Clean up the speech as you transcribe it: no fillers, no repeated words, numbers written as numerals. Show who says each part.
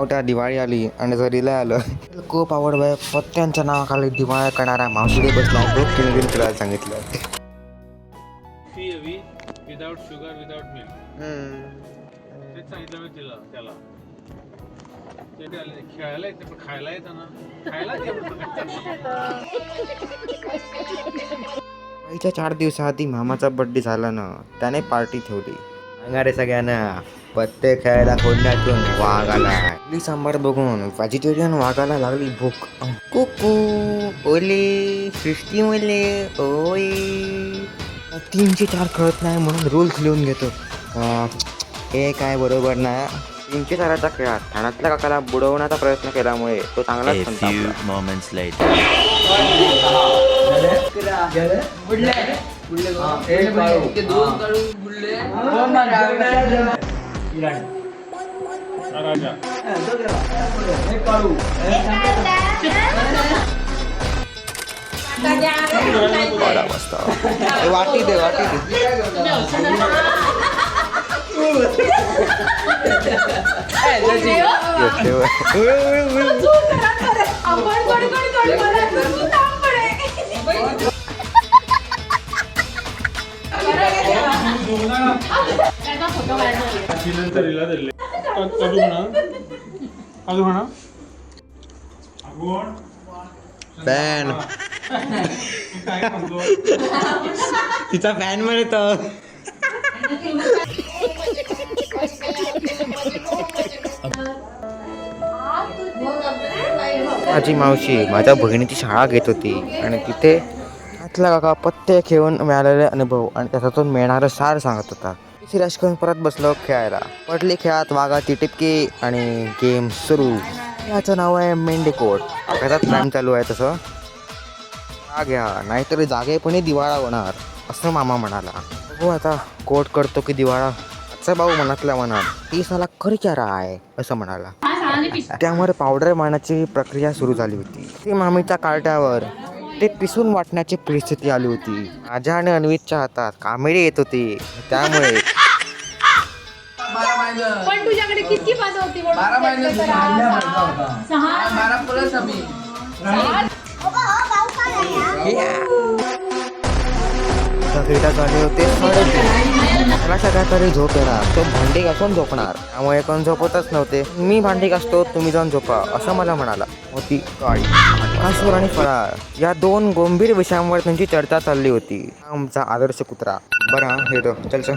Speaker 1: त्या दिवाळी आली आणि घरीला आलं. खूप आवड बाय पत्त्यांच्या नावाखाली दिवाळी करणारा मावशीने बसला. खूप किलोमीटर फिरायला सांगितलं.
Speaker 2: विदाउट शुगर विदाउट मिल्क तेच सांगितलं मी तिला त्याला. खेळायला येतं पण खायला येतं ना. खायला
Speaker 1: आईच्या 4 दिवसाआधी मामाचा बर्थडे झाला ना, त्याने पार्टी ठेवली. सांगा रे सगळ्यांना, पत्ते खेळायला कोंड्यातून वाघ आला. इडली सांबार बघून व्हेजिटेरियन वाघाला लागली भूक. कुकू ओले सृष्टी ओले ओय. 3चे 4 कळत नाही म्हणून रूल्स लिहून घेतो. हे काय बरोबर ना. 3चे 4च्या खेळात ठाण्यातल्या काकाला बुडवण्याचा प्रयत्न केल्यामुळे तो चांगलाच वाटी दे वाटी दे. फॅन तिचा फॅन म्हणतो. माझी मावशी माझ्या बहिणीची शाळा घेत होती आणि तिथे आतला काका पत्ते खेळून मिळालेले अनुभव आणि त्याच्यातून मिळणारं सार सांगत होता. सिराज करून परत बसलो खेळायला. पडली खेळात वाघाची टिपकी आणि गेम सुरू. याचं नाव आहे मेंढीकोट. त्याच्यात टाइम चालू आहे तसं. हा घ्या नाहीतरी जागेपणी दिवाळा होणार असं मामा म्हणाला. हो आता कोट करतो की दिवाळा. आजचा भाऊ मनातल्या मनात ती साला खरी चारा आहे असं म्हणाला. त्यामुळे पावडर मारण्याची प्रक्रिया सुरू झाली होती. ती मामीच्या कार्ट्यावर ते पिसून वाटण्याची परिस्थिती आली होती. माझ्या आणि अन्वितच्या हातात कामेडी येत होती. त्यामुळे
Speaker 3: पण तुझ्याकडे किती पानं होती? 12 महिने 12 प्लस आम्ही
Speaker 1: झाले होते 3:30. त्याला सगळ्या तरी झोप येणार. तो भांडी घासून झोपणार. त्यामुळे कोण झोपतच नव्हते. मी भांडी घासतो तुम्ही जाऊन झोपा असं मला म्हणाला. होती काळी. कासूर आणि फराळ या 2 गंभीर विषयांवर त्यांची चर्चा चालली होती. आमचा आदर्श कुत्रा. बरं हे तो चल चल.